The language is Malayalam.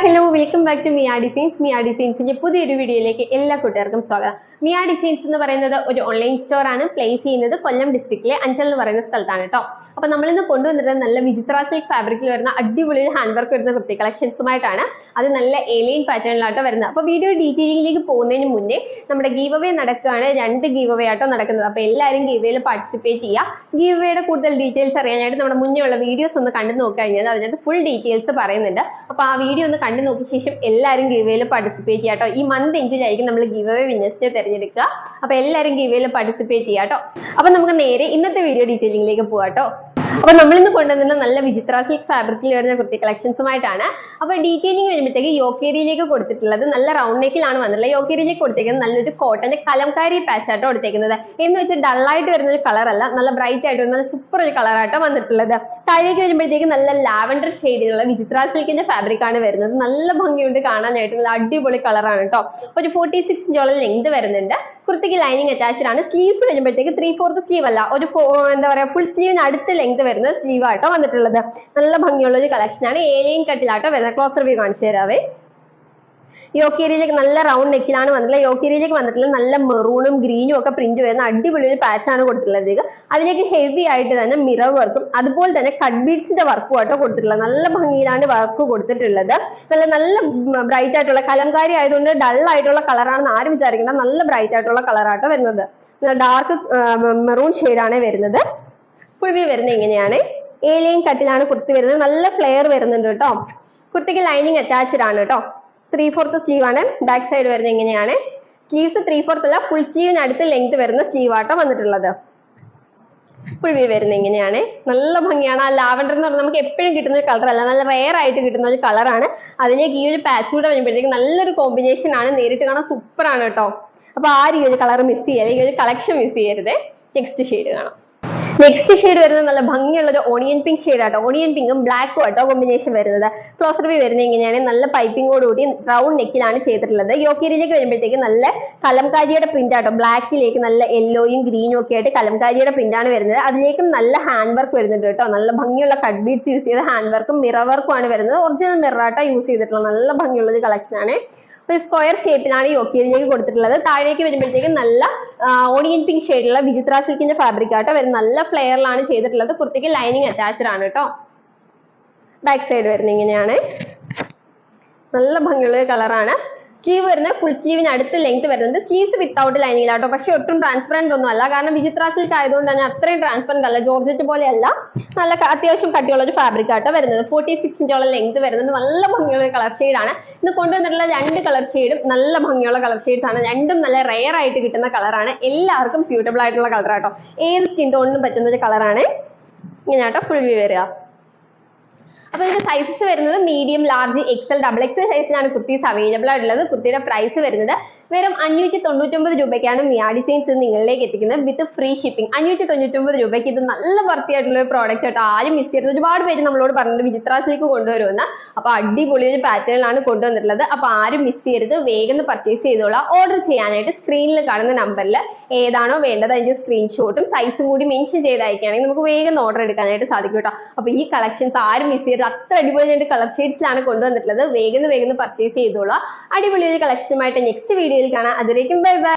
Hello welcome back to Mia designs. മിയ ഡിസൈൻസിന്റെ പുതിയൊരു വീഡിയോയിലേക്ക് എല്ലാ കൂട്ടുകാർക്കും സ്വാഗതം. മിയ ഡിസൈൻസ് എന്ന് പറയുന്നത് ഒരു ഓൺലൈൻ സ്റ്റോർ ആണ്. പ്ലേസ് ചെയ്യുന്നത് കൊല്ലം ഡിസ്ട്രിക്റ്റിലെ അഞ്ചൽ എന്ന് പറയുന്ന സ്ഥലത്താണ് കേട്ടോ. അപ്പൊ നമ്മളിന്ന് കൊണ്ടുവന്നിട്ട് നല്ല വിചിത്ര സിൽക്ക് ഫാബ്രിക്കിൽ വരുന്ന അടിപൊളി ഹാൻഡ് വർക്ക് വരുന്ന കുർത്തി കളക്ഷൻസുമായിട്ടാണ്. അത് നല്ല ഏലിയൻ പാറ്റേണിലാട്ടോ വരുന്നത്. അപ്പൊ വീഡിയോ ഡീറ്റെയിലിംഗിലേക്ക് പോകുന്നതിന് മുന്നേ നമ്മുടെ ഗീവ് അവേ നടക്കുകയാണ്. 2 ഗീവ് അവേ ആട്ടോ നടക്കുന്നത്. അപ്പൊ എല്ലാവരും ഗീവ് അവേയിൽ പാർട്ടിസിപ്പേറ്റ് ചെയ്യുക. ഗീവ് അവേയുടെ കൂടുതൽ ഡീറ്റെയിൽസ് അറിയാനായിട്ട് നമ്മുടെ മുന്നേ ഉള്ള വീഡിയോസ് ഒന്ന് കണ്ടു നോക്കിക്കഴിഞ്ഞാൽ അതിനകത്ത് ഫുൾ ഡീറ്റെയിൽസ് പറയുന്നുണ്ട്. അപ്പൊ ആ വീഡിയോ ഒന്ന് കണ്ടു നോക്കിയ ശേഷം എല്ലാവരും ഗീവ് അവേയിൽ പാർട്ടിസിപ്പേറ്റ് ചെയ്യാം കേട്ടോ. ഈ മന്ത് എൻഡിലായിരിക്കും നമ്മൾ ഗീവ് അവേ വിന്നേഴ്സിനെ തിരഞ്ഞെടുക്കുക. അപ്പൊ എല്ലാവരും ഗീവ് അവേയിൽ പാർട്ടിസിപ്പേറ്റ് ചെയ്യാം കേട്ടോ. അപ്പൊ നമുക്ക് നേരെ ഇന്നത്തെ വീഡിയോ ഡീറ്റെയിലിംഗിലേക്ക് പോവാം കേട്ടോ. അപ്പൊ നമ്മളിന്ന് കൊണ്ടുവന്ന നല്ല വിചിത്ര സിൽക്ക് ഫാബ്രിക്കിൽ വരുന്ന കുർത്തി കളക്ഷൻസുമായിട്ടാണ്. അപ്പൊ ഡീറ്റെയിലിംഗ് വരുമ്പോഴത്തേക്ക് യോക്കേരിയിലേക്ക് കൊടുത്തിട്ടുള്ളത് നല്ല റൗണ്ട് നെക്കിലാണ് വന്നിട്ടുള്ളത്. യോക്കേരിയിലേക്ക് കൊടുത്തേക്കുന്നത് നല്ലൊരു കോട്ടന്റെ കലംകാരി പാച്ച് ആട്ടോ കൊടുത്തേക്കുന്നത്. എന്ന് വെച്ചാൽ ഡള്ളായിട്ട് വരുന്ന ഒരു കളർ അല്ല, നല്ല ബ്രൈറ്റ് ആയിട്ട് വരുന്ന സൂപ്പർ ഒരു കളറാട്ടോ വന്നിട്ടുള്ളത്. താഴേക്ക് വരുമ്പോഴത്തേക്ക് നല്ല ലാവൻഡർ ഷെയ്ഡിലുള്ള വിചിത്ര സിൽക്കിന്റെ ഫാബ്രിക് ആണ് വരുന്നത്. നല്ല ഭംഗിയുണ്ട് കാണാനായിട്ട്, നല്ല അടിപൊളി കളറാണ് കേട്ടോ. ഒരു 46 ഇഞ്ചോളം ലെങ്ത് വരുന്നുണ്ട്. കുർത്തിക്ക് ലൈനിങ് അറ്റാച്ച്ഡ് ആണ്. സ്ലീവ്സ് വരുമ്പോഴത്തേക്ക് 3/4 സ്ലീവ് അല്ല, ഒരു എന്താ പറയാ ഫുൾ സ്ലീവിന് അടുത്ത ലെങ്ത് വരുന്ന സ്ലീവ് ആട്ടോ വന്നിട്ടുള്ളത്. നല്ല ഭംഗിയുള്ള ഒരു കളക്ഷൻ ആണ്. ഏലിയൻ കട്ടിലാട്ടോ വരുന്നത്. ക്ലോസർ വ്യൂ കാണിച്ചു തരാവേ. യോക്കേരിയിലേക്ക് നല്ല റൗണ്ട് നെക്കിലാണ് വന്നിട്ടുള്ളത്. യോക്കേരിയിലേക്ക് വന്നിട്ടുള്ളത് നല്ല മെറൂണും ഗ്രീനും ഒക്കെ പ്രിന്റ് വരുന്ന അടിപൊളി ഒരു പാച്ച് ആണ് കൊടുത്തിട്ടുള്ളത്. അതിലേക്ക് ഹെവി ആയിട്ട് തന്നെ മിറർ വർക്കും അതുപോലെ തന്നെ കട്ട് ബീഡ്സിന്റെ വർക്കും ആട്ടോ കൊടുത്തിട്ടുള്ളത്. നല്ല ഭംഗിയിലാണ് വർക്ക് കൊടുത്തിട്ടുള്ളത്. നല്ല ബ്രൈറ്റ് ആയിട്ടുള്ള കലംകാരി ആയതുകൊണ്ട് ഡൾ ആയിട്ടുള്ള കളറാണെന്ന് ആരും വിചാരിക്കേണ്ട. നല്ല ബ്രൈറ്റ് ആയിട്ടുള്ള കളറാട്ടോ വരുന്നത്. ഡാർക്ക് മെറൂൺ ഷെയ്ഡാണ് വരുന്നത്. ഫുൾ വ്യൂ വരുന്നത് ഇങ്ങനെയാണ്. ഏലിയൻ കട്ടിലാണ് കുർത്തി വരുന്നത്. നല്ല ഫ്ലെയർ വരുന്നുണ്ട് കേട്ടോ. കുർത്തിക്ക് ലൈനിങ് അറ്റാച്ച്ഡ് ആണ് കേട്ടോ. 3/4 സ്ലീവ് ആണ്. ബാക്ക് സൈഡ് വരുന്നത് ഇങ്ങനെയാണ്. സ്ലീവ്സ് 3/4 അല്ല, ഫുൾ സ്ലീവിന് അടുത്ത് ലെങ്ത് വരുന്ന സ്ലീവ് ആട്ടോ വന്നിട്ടുള്ളത്. ഫുൾ വ്യൂ വരുന്നത് ഇങ്ങനെയാണ്. നല്ല ഭംഗിയാണ്. ആ ലാവൻഡർ എന്ന് പറഞ്ഞാൽ നമുക്ക് എപ്പോഴും കിട്ടുന്ന ഒരു കളർ അല്ല, നല്ല റെയർ ആയിട്ട് കിട്ടുന്ന ഒരു കളറാണ്. അതിലേക്ക് ഈ ഒരു പാച്ച് കൂടെ വരുമ്പോഴത്തേക്ക് നല്ലൊരു കോമ്പിനേഷൻ ആണ്. നേരിട്ട് കാണാൻ സൂപ്പർ ആണ് കേട്ടോ. അപ്പൊ ആരും ഈ ഒരു കളർ മിസ് ചെയ്യരുത്, ഈ ഒരു കളക്ഷൻ മിസ് ചെയ്യരുത്. നെക്സ്റ്റ് ഷെയ്ഡ് കാണാം. നെക്സ്റ്റ് ഷെയ്ഡ് വരുന്നത് നല്ല ഭംഗിയുള്ള ഒരു ഓണിയൻ പിങ്ക് ഷെയ്ഡ് ആട്ടോ. ഓണിയൻ പിങ്കും ബ്ലാക്കും ആട്ടോ കോമ്പിനേഷൻ വരുന്നത്. ക്ലോസർ വ്യൂ വരുന്നത് ഇങ്ങനെയാണ്. നല്ല പൈപ്പിങ്ങോട് കൂടി റൗണ്ട് നെക്കിലാണ് ചെയ്തിട്ടുള്ളത്. യോക്കേരിയിലേക്ക് വരുമ്പോഴത്തേക്ക് നല്ല കലംകാരിയുടെ പ്രിന്റ് ആട്ടോ. ബ്ലാക്കിലേക്ക് നല്ല യെല്ലോയും ഗ്രീനും ഒക്കെ ആയിട്ട് കലംകാരിയുടെ പ്രിന്റ് ആണ് വരുന്നത്. അതിലേക്കും നല്ല ഹാൻഡ് വർക്ക് വരുന്നുണ്ട് കേട്ടോ. നല്ല ഭംഗിയുള്ള കട്ട് ബീഡ്സ് യൂസ് ചെയ്ത ഹാൻഡ് വർക്കും മിറർ വർക്കും ആണ് വരുന്നത്. ഒറിജിനൽ മിറർ ആട്ടോ യൂസ് ചെയ്തിട്ടുള്ളത്. നല്ല ഭംഗിയുള്ള ഒരു കളക്ഷൻ ആണ്. ഒരു സ്ക്വയർ ഷേപ്പിലാണ് യോക്കേരിയിലേക്ക് കൊടുത്തിട്ടുള്ളത്. താഴേക്ക് വരുമ്പോഴത്തേക്കും നല്ല ഓണിയൻ പിങ്ക് ഷെയ്ഡിലുള്ള വിചിത്ര സിൽക്കിന്റെ ഫാബ്രിക് ആട്ടോ വരുന്നത്. നല്ല ഫ്ലെയറിലാണ് ചെയ്തിട്ടുള്ളത്. കുർത്തിക്ക് ലൈനിങ് അറ്റാച്ച്ഡ് ആണ് കേട്ടോ. ബാക്ക് സൈഡ് വരുന്നത് ഇങ്ങനെയാണ്. നല്ല ഭംഗിയുള്ള ഒരു കളറാണ്. സ്ലീവ് വരുന്നത് ഫുൾ സ്ലീവിന് അടുത്ത് ലെങ്ത് വരുന്നത്. സ്ലീവ്സ് വിത്തൗട്ട് ലൈനിങ്ങിലാട്ടോ. പക്ഷെ ഒട്ടും ട്രാൻസ്പെറന്റ് ഒന്നും അല്ല, കാരണം വിചിത്ര സിൽക്ക് ആയതുകൊണ്ട് തന്നെ അത്രയും ട്രാൻസ്പെറന്റ് അല്ല. ജോർജറ്റ് പോലെയല്ല, നല്ല അത്യാവശ്യം കട്ടിയുള്ള ഒരു ഫാബ്രിക് ആട്ടോ വരുന്നത്. 46 ഇഞ്ചോളം ലെങ്ത് വരുന്നത്. നല്ല ഭംഗിയുള്ള കളർ ഷെയ്ഡ് ആണ്. ഇന്ന് കൊണ്ടുവന്നിട്ടുള്ള 2 കളർ ഷെയ്ഡും നല്ല ഭംഗിയുള്ള കളർ ഷെയ്ഡ്സ് ആണ്. രണ്ടും നല്ല റെയർ ആയിട്ട് കിട്ടുന്ന കളറാണ്. എല്ലാവർക്കും സ്യൂട്ടബിൾ ആയിട്ടുള്ള കളറാട്ടോ. ഏത് സ്കിൻ ടോണിനും പറ്റുന്ന ഒരു കളറാണ്. ഇങ്ങനെയാട്ടോ ഫുൾ വ്യൂ വരിക. അപ്പൊ ഇതിന്റെ സൈസസ് വരുന്നത് മീഡിയം, ലാർജ്, എക്സൽ, XXL സൈസിനാണ് കുർത്തീസ് അവൈലബിൾ ആയിട്ടുള്ളത്. കുർത്തിയുടെ പ്രൈസ് വരുന്നത് വെറും 599 രൂപയ്ക്കാണ് മിയ ഡിസൈൻസ് നിങ്ങളിലേക്ക് എത്തിക്കുന്നത് വിത്ത് ഫ്രീ ഷിപ്പിംഗ്. 599 രൂപയ്ക്ക് ഇത് നല്ല വർത്തി ആയിട്ടുള്ള ഒരു പ്രോഡക്റ്റ് ആയിട്ട് ആരും മിസ് ചെയ്യരുത്. ഒരുപാട് പേര് നമ്മളോട് പറഞ്ഞിട്ട് വിചിത്ര സിൽക്ക് കൊണ്ടുവരുമെന്ന്. അപ്പൊ അടിപൊളി ഒരു പാറ്റേണിലാണ് കൊണ്ടുവന്നിട്ടുള്ളത്. അപ്പൊ ആരും മിസ് ചെയ്യരുത്. വേഗം പർച്ചേസ് ചെയ്തോളാം. ഓർഡർ ചെയ്യാനായിട്ട് സ്ക്രീനിൽ കാണുന്ന നമ്പറിൽ ഏതാണോ വേണ്ടത് അതിന്റെ സ്ക്രീൻഷോട്ടും സൈസും കൂടി മെൻഷൻ ചെയ്ത് അയക്കുകയാണെങ്കിൽ നമുക്ക് വേഗം ഓർഡർ എടുക്കാനായിട്ട് സാധിക്കും കേട്ടോ. അപ്പൊ ഈ കളക്ഷൻസ് ആരും മിസ് ചെയ്യരുത്. അത്ര അടിപൊളി കളർ ഷെയ്ഡ്സിലാണ് കൊണ്ടുവന്നിട്ടുള്ളത്. വേഗം പർച്ചേസ് ചെയ്തോളാം. അടിപൊളി ഒരു കളക്ഷനുമായിട്ട് നെക്സ്റ്റ് വീഡിയോയിൽ കാണാം. അതിലേക്കും ബൈ ബൈ.